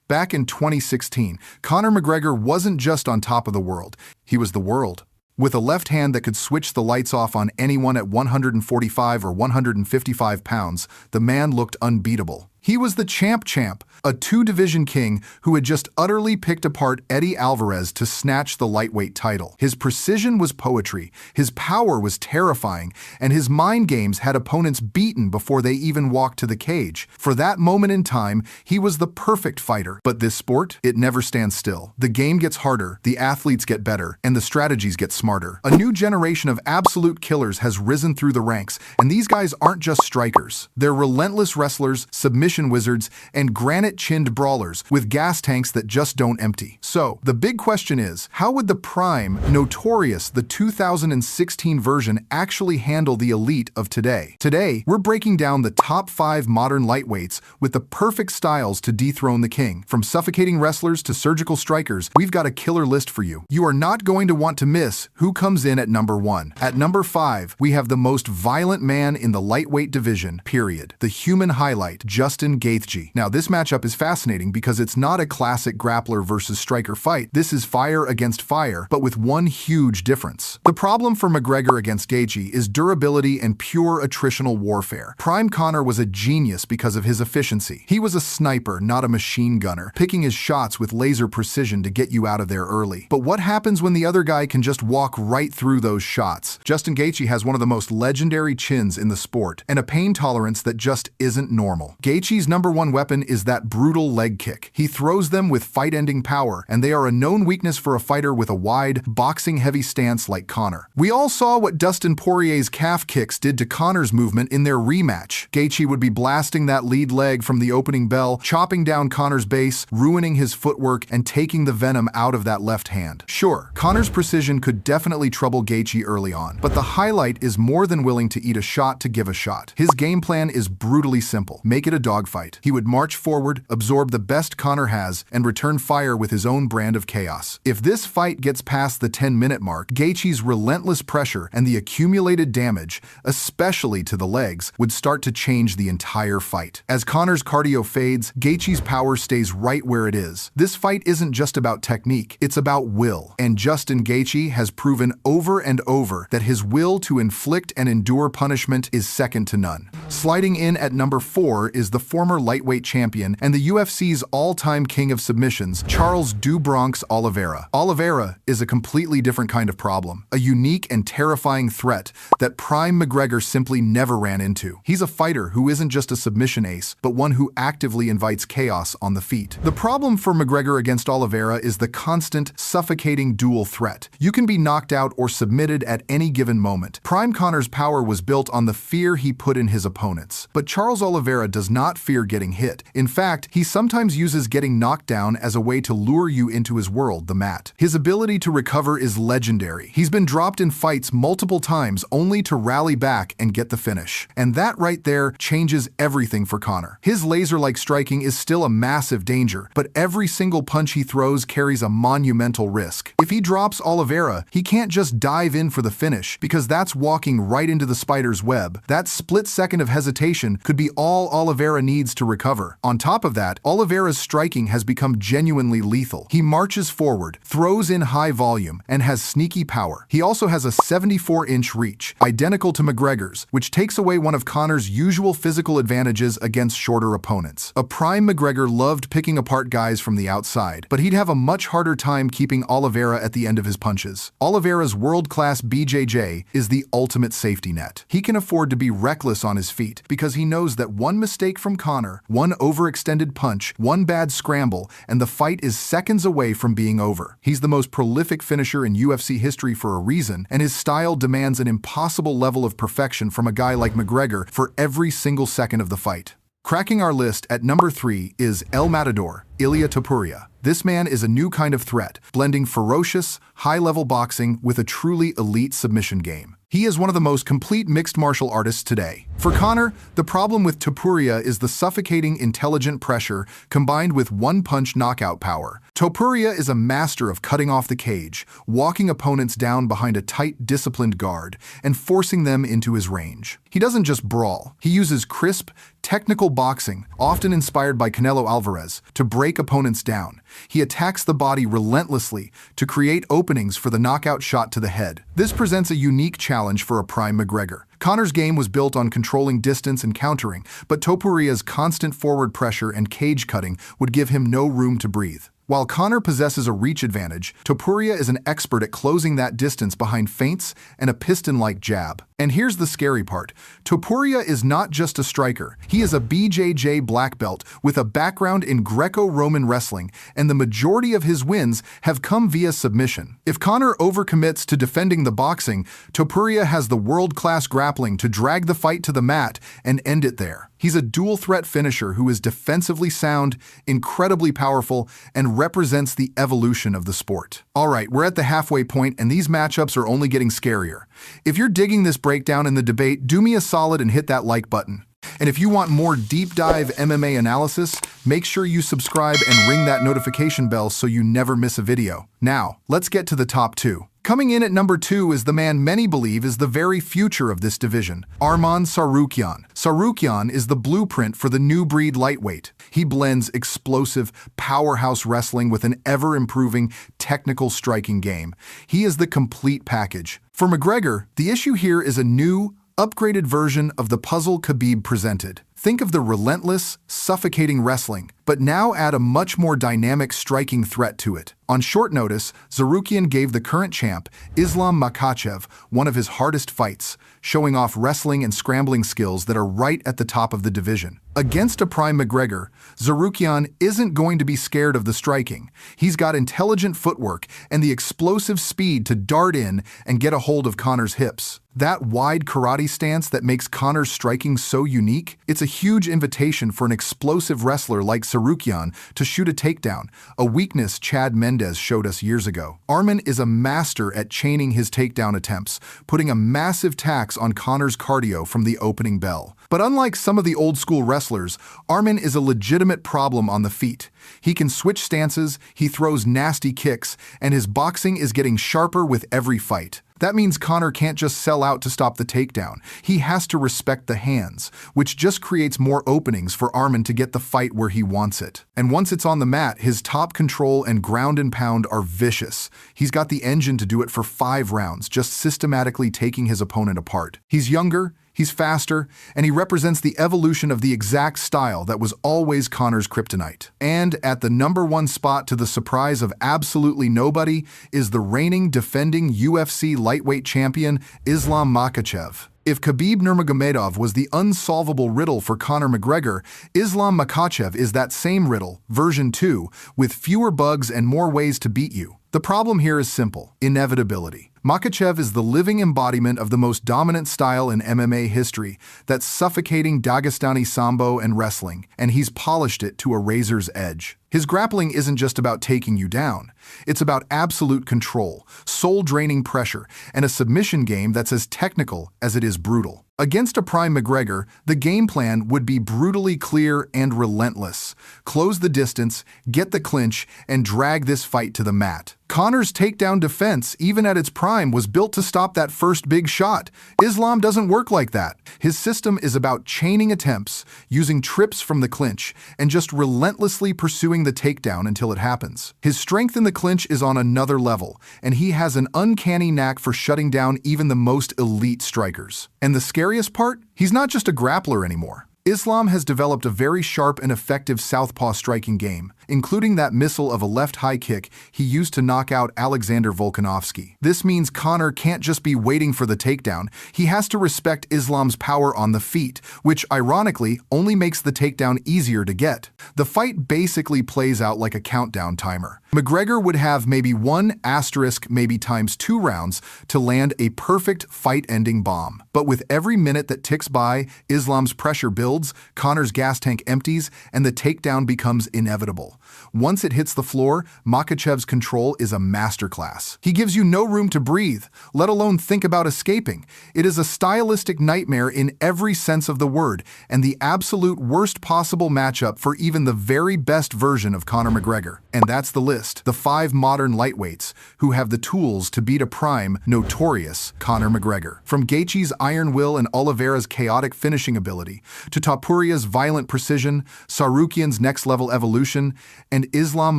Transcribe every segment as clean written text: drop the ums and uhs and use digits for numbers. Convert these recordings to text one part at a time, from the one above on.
Back in 2016, Conor McGregor wasn't just on top of the world, he was the world. With a left hand that could switch the lights off on anyone at 145 or 155 pounds, the man looked unbeatable. He was the champ, a two-division king who had just utterly picked apart Eddie Alvarez to snatch the lightweight title. His precision was poetry, his power was terrifying, and his mind games had opponents beaten before they even walked to the cage. For that moment in time, he was the perfect fighter. But this sport, it never stands still. The game gets harder, the athletes get better, and the strategies get smarter. A new generation of absolute killers has risen through the ranks, and these guys aren't just strikers. They're relentless wrestlers, submission wizards, and granite-chinned brawlers with gas tanks that just don't empty. So, the big question is, how would the Prime, Notorious, the 2016 version actually handle the elite of today? Today, we're breaking down the top 5 modern lightweights with the perfect styles to dethrone the king. From suffocating wrestlers to surgical strikers, we've got a killer list for you. You are not going to want to miss who comes in at number 1. At number 5, we have the most violent man in the lightweight division, period. The human highlight, Justin Gaethje. Now, this matchup is fascinating because it's not a classic grappler versus striker fight. This is fire against fire, but with one huge difference. The problem for McGregor against Gaethje is durability and pure attritional warfare. Prime Conor was a genius because of his efficiency. He was a sniper, not a machine gunner, picking his shots with laser precision to get you out of there early. But what happens when the other guy can just walk right through those shots? Justin Gaethje has one of the most legendary chins in the sport, and a pain tolerance that just isn't normal. Gaethje's number 1 weapon is that brutal leg kick. He throws them with fight-ending power, and they are a known weakness for a fighter with a wide, boxing-heavy stance like Conor. We all saw what Dustin Poirier's calf kicks did to Conor's movement in their rematch. Gaethje would be blasting that lead leg from the opening bell, chopping down Conor's base, ruining his footwork, and taking the venom out of that left hand. Sure, Conor's precision could definitely trouble Gaethje early on, but the highlight is more than willing to eat a shot to give a shot. His game plan is brutally simple. Make it a dogfight. He would march forward, absorb the best Conor has, and return fire with his own brand of chaos. If this fight gets past the 10-minute mark, Gaethje's relentless pressure and the accumulated damage, especially to the legs, would start to change the entire fight. As Conor's cardio fades, Gaethje's power stays right where it is. This fight isn't just about technique, it's about will. And Justin Gaethje has proven over and over that his will to inflict and endure punishment is second to none. Sliding in at number 4 is the former lightweight champion and the UFC's all-time king of submissions, Charles "Do Bronx" Oliveira. Oliveira is a completely different kind of problem, a unique and terrifying threat that Prime McGregor simply never ran into. He's a fighter who isn't just a submission ace, but one who actively invites chaos on the feet. The problem for McGregor against Oliveira is the constant, suffocating dual threat. You can be knocked out or submitted at any given moment. Prime Conor's power was built on the fear he put in his opponents. But Charles Oliveira does not fear getting hit. In fact, he sometimes uses getting knocked down as a way to lure you into his world, the mat. His ability to recover is legendary. He's been dropped in fights multiple times only to rally back and get the finish. And that right there changes everything for Conor. His laser-like striking is still a massive danger, but every single punch he throws carries a monumental risk. If he drops Oliveira, he can't just dive in for the finish, because that's walking right into the spider's web. That split second of hesitation could be all Oliveira needs to recover. On top of that, Oliveira's striking has become genuinely lethal. He marches forward, throws in high volume, and has sneaky power. He also has a 74-inch reach, identical to McGregor's, which takes away one of Conor's usual physical advantages against shorter opponents. A Prime McGregor loved picking apart guys from the outside, but he'd have a much harder time keeping Oliveira at the end of his punches. Oliveira's world-class BJJ is the ultimate safety net. He can afford to be reckless on his feet because he knows that one mistake from Conor, one overextended punch, one bad scramble, and the fight is seconds away from being over. He's the most prolific finisher in UFC history for a reason, and his style demands an impossible level of perfection from a guy like McGregor for every single second of the fight. Cracking our list at number 3 is El Matador, Ilia Topuria. This man is a new kind of threat, blending ferocious, high-level boxing with a truly elite submission game. He is one of the most complete mixed martial artists today. For Conor, the problem with Topuria is the suffocating, intelligent pressure combined with one-punch knockout power. Topuria is a master of cutting off the cage, walking opponents down behind a tight, disciplined guard, and forcing them into his range. He doesn't just brawl. He uses crisp, technical boxing, often inspired by Canelo Alvarez, to break opponents down. He attacks the body relentlessly to create openings for the knockout shot to the head. This presents a unique challenge for a Prime McGregor. Conor's game was built on controlling distance and countering, but Topuria's constant forward pressure and cage cutting would give him no room to breathe. While Conor possesses a reach advantage, Topuria is an expert at closing that distance behind feints and a piston-like jab. And here's the scary part. Topuria is not just a striker. He is a BJJ black belt with a background in Greco-Roman wrestling, and the majority of his wins have come via submission. If Conor overcommits to defending the boxing, Topuria has the world-class grappling to drag the fight to the mat and end it there. He's a dual-threat finisher who is defensively sound, incredibly powerful, and represents the evolution of the sport. All right, we're at the halfway point, and these matchups are only getting scarier. If you're digging this breakdown in the debate, do me a solid and hit that like button. And if you want more deep dive MMA analysis, make sure you subscribe and ring that notification bell so you never miss a video. Now, let's get to the top two. Coming in at number 2 is the man many believe is the very future of this division, Arman Tsarukyan. Tsarukyan is the blueprint for the new breed lightweight. He blends explosive, powerhouse wrestling with an ever-improving, technical striking game. He is the complete package. For McGregor, the issue here is a new, upgraded version of the puzzle Khabib presented. Think of the relentless, suffocating wrestling, but now add a much more dynamic striking threat to it. On short notice, Tsarukyan gave the current champ, Islam Makhachev, one of his hardest fights, showing off wrestling and scrambling skills that are right at the top of the division. Against a Prime McGregor, Tsarukyan isn't going to be scared of the striking. He's got intelligent footwork and the explosive speed to dart in and get a hold of Conor's hips. That wide karate stance that makes Conor's striking so unique, it's a huge invitation for an explosive wrestler like Tsarukyan to shoot a takedown, a weakness Chad Mendes showed us years ago. Arman is a master at chaining his takedown attempts, putting a massive tax on Conor's cardio from the opening bell. But unlike some of the old-school wrestlers, Arman is a legitimate problem on the feet. He can switch stances, he throws nasty kicks, and his boxing is getting sharper with every fight. That means Conor can't just sell out to stop the takedown. He has to respect the hands, which just creates more openings for Arman to get the fight where he wants it. And once it's on the mat, his top control and ground and pound are vicious. He's got the engine to do it for 5 rounds, just systematically taking his opponent apart. He's younger, he's faster, and he represents the evolution of the exact style that was always Conor's kryptonite. And at the number 1 spot, to the surprise of absolutely nobody, is the reigning defending UFC lightweight champion, Islam Makhachev. If Khabib Nurmagomedov was the unsolvable riddle for Conor McGregor, Islam Makhachev is that same riddle, version 2, with fewer bugs and more ways to beat you. The problem here is simple: inevitability. Makhachev is the living embodiment of the most dominant style in MMA history, that suffocating Dagestani sambo and wrestling, and he's polished it to a razor's edge. His grappling isn't just about taking you down. It's about absolute control, soul-draining pressure, and a submission game that's as technical as it is brutal. Against a Prime McGregor, the game plan would be brutally clear and relentless. Close the distance, get the clinch, and drag this fight to the mat. Conor's takedown defense, even at its prime, was built to stop that first big shot. Islam doesn't work like that. His system is about chaining attempts, using trips from the clinch, and just relentlessly pursuing the takedown until it happens. His strength in the clinch is on another level, and he has an uncanny knack for shutting down even the most elite strikers. And the scariest part? He's not just a grappler anymore. Islam has developed a very sharp and effective southpaw striking game, including that missile of a left high kick he used to knock out Alexander Volkanovski. This means Conor can't just be waiting for the takedown, he has to respect Islam's power on the feet, which ironically only makes the takedown easier to get. The fight basically plays out like a countdown timer. McGregor would have maybe 1 asterisk, maybe times 2 rounds to land a perfect fight-ending bomb. But with every minute that ticks by, Islam's pressure builds, Conor's gas tank empties, and the takedown becomes inevitable. Once it hits the floor, Makhachev's control is a masterclass. He gives you no room to breathe, let alone think about escaping. It is a stylistic nightmare in every sense of the word, and the absolute worst possible matchup for even the very best version of Conor McGregor. And that's the list. The 5 modern lightweights who have the tools to beat a prime, notorious Conor McGregor. From Gaethje's iron will and Oliveira's chaotic finishing ability, to Topuria's violent precision, Tsarukyan's next-level evolution, and Islam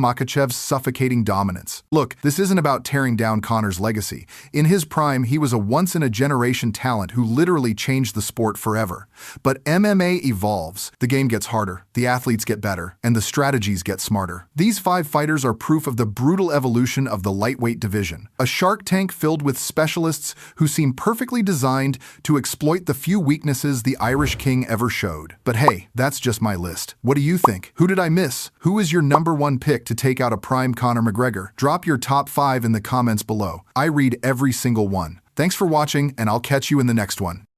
Makhachev's suffocating dominance. Look, this isn't about tearing down Conor's legacy. In his prime, he was a once-in-a-generation talent who literally changed the sport forever. But MMA evolves. The game gets harder, the athletes get better, and the strategies get smarter. These 5 fighters are proof of the brutal evolution of the lightweight division. A shark tank filled with specialists who seem perfectly designed to exploit the few weaknesses the Irish King ever showed. But hey, that's just my list. What do you think? Who did I miss? Who is your #1 pick to take out a prime Conor McGregor? Drop your top 5 in the comments below. I read every single one. Thanks for watching, and I'll catch you in the next one.